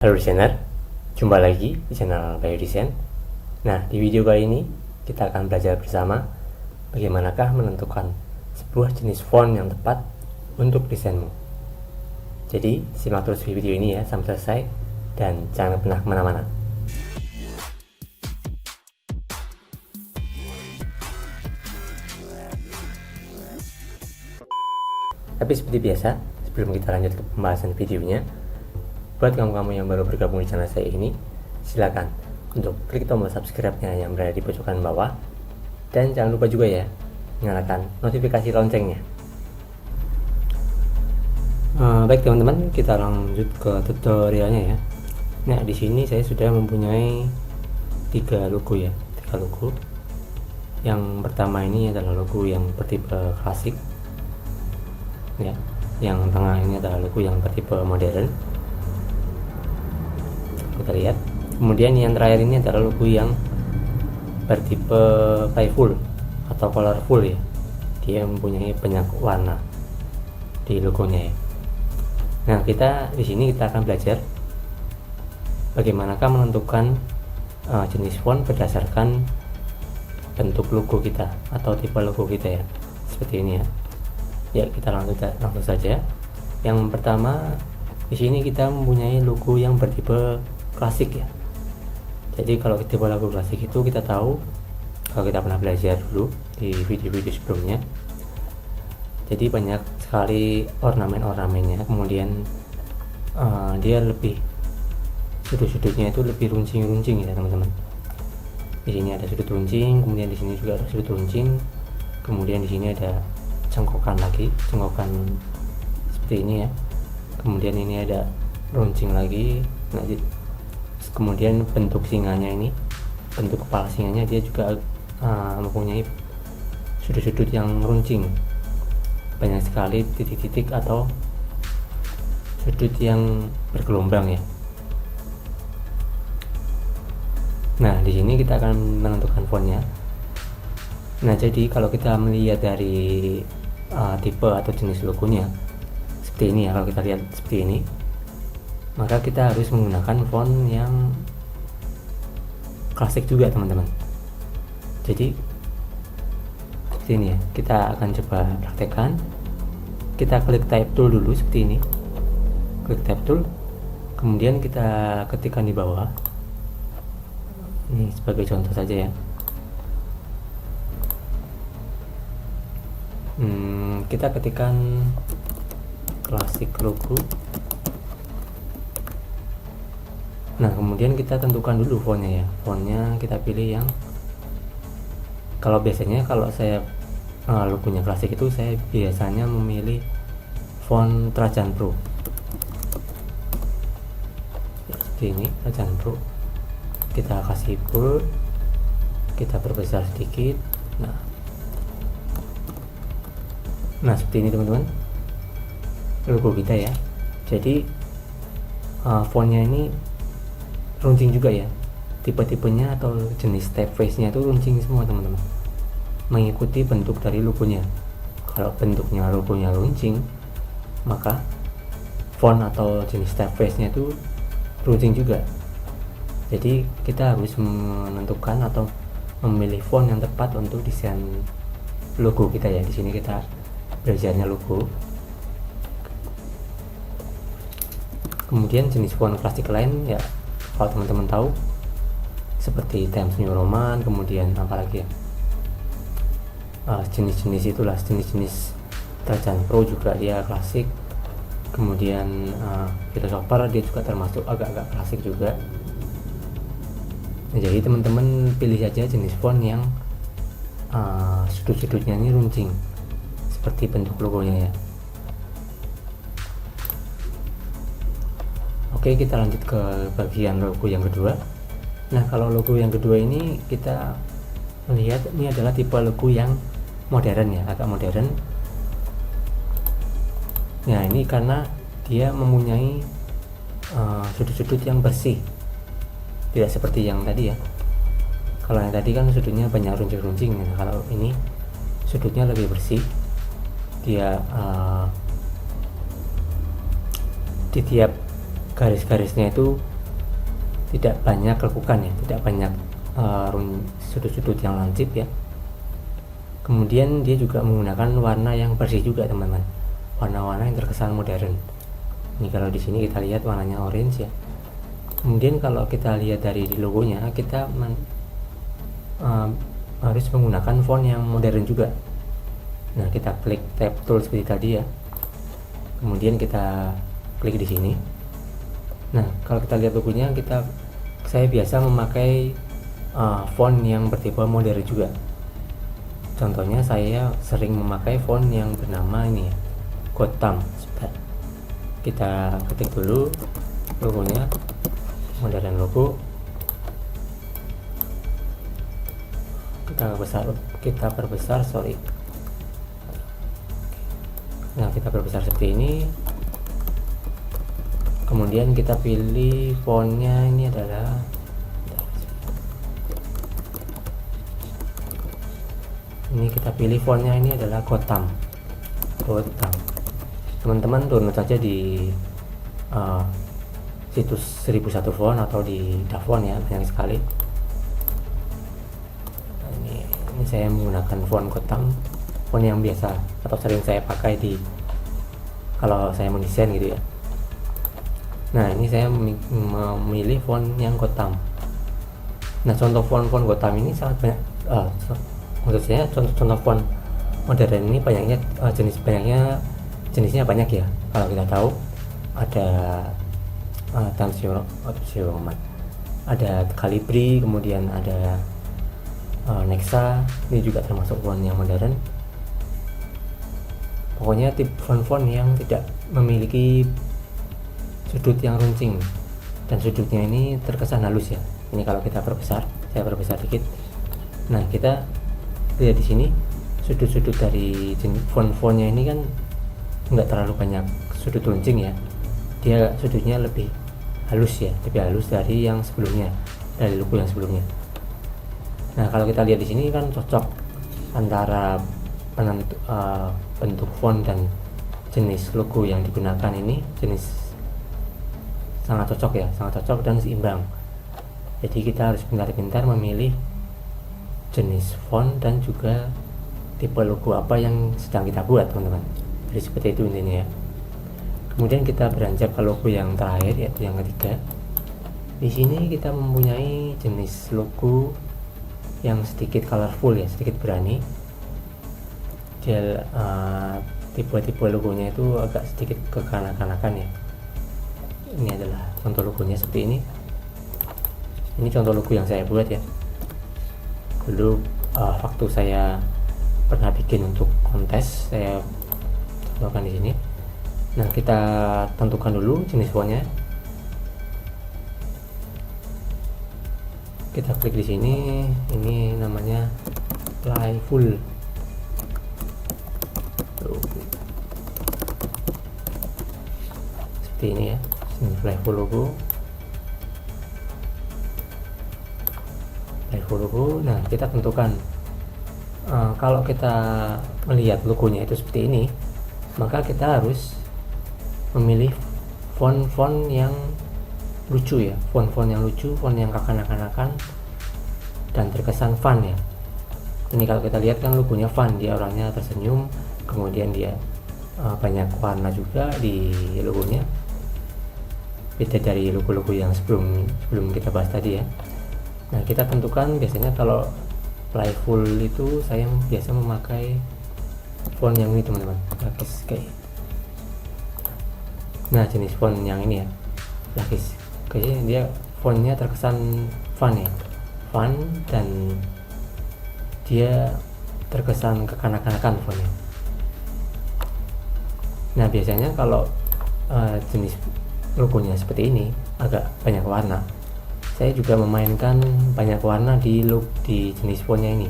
Halo desainer, jumpa lagi di channel Bayu Desain. Nah, di video kali ini kita akan belajar bersama bagaimanakah menentukan sebuah jenis font yang tepat untuk desainmu. Jadi, simak terus video ini ya sampai selesai dan jangan pernah kemana-mana. Tapi seperti biasa, sebelum kita lanjut ke pembahasan videonya, buat kamu-kamu yang baru bergabung di channel saya ini, silakan untuk klik tombol subscribe-nya yang berada di pojokan bawah, dan jangan lupa juga ya nyalakan notifikasi loncengnya. Baik teman-teman, kita lanjut ke tutorialnya ya. Nah, di sini saya sudah mempunyai 3 logo ya, 3 logo. Yang pertama ini adalah logo yang bertipe klasik, ya. Yang tengah ini adalah logo yang bertipe modern. Kita lihat, kemudian yang terakhir ini adalah logo yang bertipe playful atau colorful ya, dia mempunyai banyak warna di logonya ya. Nah, kita di sini kita akan belajar bagaimanakah menentukan jenis font berdasarkan bentuk logo kita atau tipe logo kita ya, seperti ini ya. Ya, kita langsung saja. Yang pertama, di sini kita mempunyai logo yang bertipe klasik ya. Jadi kalau tipe logo klasik itu kita tahu, kalau kita pernah belajar dulu di video-video sebelumnya, jadi banyak sekali ornamen-ornamennya, kemudian dia lebih sudut-sudutnya itu lebih runcing-runcing ya teman-teman. Di sini ada sudut runcing, kemudian di sini juga ada sudut runcing, kemudian di sini ada cengkokan lagi, cengkokan seperti ini ya. Kemudian ini ada runcing lagi. Nah, kemudian bentuk singanya ini, bentuk kepala singanya dia juga mempunyai sudut-sudut yang runcing, banyak sekali titik-titik atau sudut yang bergelombang ya. Nah, di sini kita akan menentukan fontnya. Nah, jadi kalau kita melihat dari tipe atau jenis logonya seperti ini ya, kalau kita lihat seperti ini, maka kita harus menggunakan font yang klasik juga teman-teman. Jadi seperti ini ya, kita akan coba praktekkan. Kita klik type tool dulu seperti ini, klik type tool, kemudian kita ketikkan di bawah ini sebagai contoh saja ya. Kita ketikkan klasik logo. Nah, kemudian kita tentukan dulu fontnya ya. Fontnya kita pilih yang, kalau biasanya kalau saya logonya klasik itu saya biasanya memilih font Trajan Pro ya, seperti ini, Trajan Pro. Kita kasih bold, kita perbesar sedikit. Nah seperti ini teman-teman logo kita ya. Jadi fontnya ini runcing juga ya, tipe-tipenya atau jenis typeface nya itu runcing semua teman-teman, mengikuti bentuk dari logonya. Kalau bentuknya logonya runcing, maka font atau jenis typeface nya itu runcing juga. Jadi kita harus menentukan atau memilih font yang tepat untuk desain logo kita ya. Di sini kita belajarnya logo. Kemudian jenis font klasik lain ya, kalau teman-teman tahu, seperti Times New Roman, kemudian apalagi ya, jenis-jenis itulah, jenis-jenis Trajan Pro juga dia klasik. Kemudian Philosopher dia juga termasuk agak-agak klasik juga. Nah, jadi teman-teman pilih saja jenis font yang sudut-sudutnya ini runcing seperti bentuk logonya ya. Oke, kita lanjut ke bagian logo yang kedua. Nah, kalau logo yang kedua ini kita melihat ini adalah tipe logo yang modern ya, agak modern. Nah, ini karena dia mempunyai sudut-sudut yang bersih, tidak seperti yang tadi ya. Kalau yang tadi kan sudutnya banyak runcing-runcing. Nah, kalau ini sudutnya lebih bersih. Dia di tiap garis-garisnya itu tidak banyak lekukan ya, tidak banyak sudut-sudut yang lancip ya. Kemudian dia juga menggunakan warna yang bersih juga teman-teman, warna-warna yang terkesan modern. Ini kalau di sini kita lihat warnanya orange ya. Kemudian kalau kita lihat dari logonya, kita harus menggunakan font yang modern juga. Nah, kita klik tab tool seperti tadi ya. Kemudian kita klik di sini. Nah, kalau kita lihat logonya, saya biasa memakai font yang bertipe modern juga. Contohnya saya sering memakai font yang bernama ini ya, Gotham. Kita ketik dulu logonya, modern logo. Kita perbesar, sorry. Nah, kita perbesar seperti ini. Kemudian kita pilih fontnya, ini adalah kita pilih fontnya ini adalah Gotham. Teman-teman download saja di situs 1001 font atau di Davon ya, banyak sekali. Nah, ini saya menggunakan font Gotham, font yang biasa atau sering saya pakai kalau saya mendesain gitu ya. Nah, ini saya memilih font yang Gotham. Nah, contoh font Gotham ini sangat banyak. Menurut saya contoh font modern ini jenisnya banyak ya. Kalau kita tahu ada Times New Roman, ada Calibri, kemudian ada Nexa. Ini juga termasuk font yang modern. Pokoknya tip font-font yang tidak memiliki sudut yang runcing dan sudutnya ini terkesan halus ya. Ini kalau kita perbesar, saya perbesar dikit. Nah, kita lihat di sini sudut-sudut dari font-fontnya ini kan nggak terlalu banyak sudut runcing ya. Dia sudutnya lebih halus ya, lebih halus dari yang sebelumnya, dari logo yang sebelumnya. Nah, kalau kita lihat di sini kan cocok antara bentuk font dan jenis logo yang digunakan ini, sangat cocok dan seimbang. Jadi kita harus pintar-pintar memilih jenis font dan juga tipe logo apa yang sedang kita buat, teman-teman. Jadi seperti itu intinya ya. Kemudian kita beranjak ke logo yang terakhir, yaitu yang ketiga. Di sini kita mempunyai jenis logo yang sedikit colorful ya, sedikit berani. Dia tipe-tipe logonya itu agak sedikit kekanak-kanakan ya. Ini adalah contoh logonya seperti ini. Ini contoh logo yang saya buat ya. Dulu waktu saya pernah bikin untuk kontes, saya contohkan di sini. Nah, kita tentukan dulu jenis fontnya. Kita klik di sini. Ini namanya Playful. Seperti ini ya. Ini Playful logo. Nah, kita tentukan kalau kita melihat logonya itu seperti ini, maka kita harus memilih font-font yang lucu ya, font-font yang lucu, font yang kekanak-kanakan dan terkesan fun ya. Ini kalau kita lihat kan logonya fun, dia orangnya tersenyum, kemudian dia banyak warna juga di logonya, beda dari logo-logo yang sebelum kita bahas tadi ya. Nah, kita tentukan biasanya kalau Playful itu saya biasa memakai font yang ini, teman-teman, lapis kayak. Nah, jenis font yang ini ya, lapis kayaknya dia fontnya terkesan fun ya, fun dan dia terkesan kekanak-kanakan fontnya. Nah, biasanya kalau jenis logonya seperti ini agak banyak warna, saya juga memainkan banyak warna di jenis fontnya ini.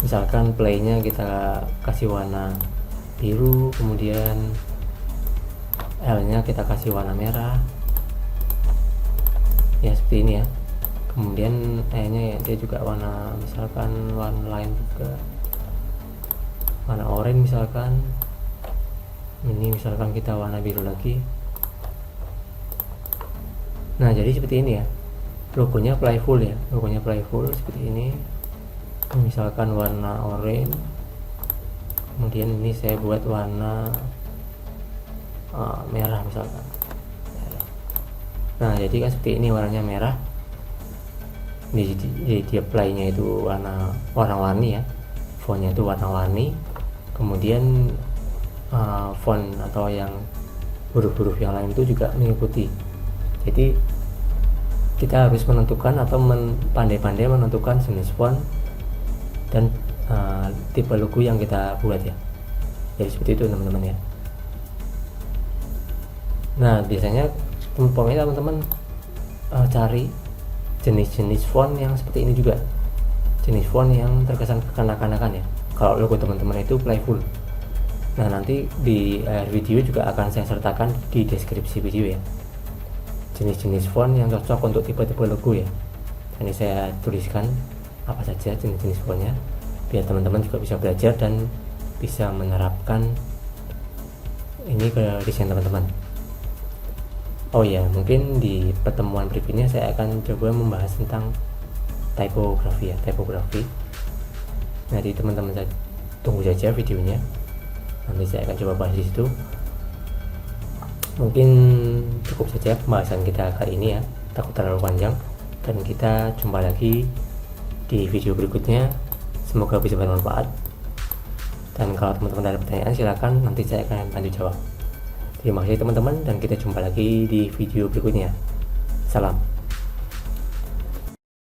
Misalkan playnya kita kasih warna biru, kemudian L nya kita kasih warna merah ya, seperti ini ya. Kemudian E nya ya, dia juga warna, misalkan warna lain juga, warna oranye misalkan. Ini misalkan kita warna biru lagi. Nah jadi seperti ini ya, logonya playful ya, logonya playful seperti ini. Misalkan warna oranye, kemudian ini saya buat warna merah misalkan. Nah jadi kan seperti ini, warnanya merah. Di apply-nya itu warna-warni ya, fontnya itu warna-warni. Kemudian font atau yang huruf-huruf yang lain itu juga mengikuti. Jadi kita harus menentukan atau pandai-pandai menentukan jenis font dan tipe logo yang kita buat ya. Jadi seperti itu teman-teman ya. Nah biasanya teman-teman cari jenis-jenis font yang seperti ini juga, jenis font yang terkesan kekanak-kanakan ya. Kalau logo teman-teman itu playful. Nah nanti di akhir video juga akan saya sertakan di deskripsi video ya, jenis-jenis font yang cocok untuk tipe-tipe logo ya. Ini saya tuliskan apa saja jenis-jenis fontnya, biar teman-teman juga bisa belajar dan bisa menerapkan ini ke desain teman-teman. Oh ya, mungkin di pertemuan berikutnya saya akan coba membahas tentang typography ya, typography. Jadi teman-teman tunggu saja videonya, nanti saya akan coba bahas di situ. Mungkin cukup saja pembahasan kita kali ini ya, takut terlalu panjang, dan kita jumpa lagi di video berikutnya. Semoga bisa bermanfaat, dan kalau teman-teman ada pertanyaan silakan, nanti saya akan bantu jawab. Terima kasih teman-teman, dan kita jumpa lagi di video berikutnya. Salam.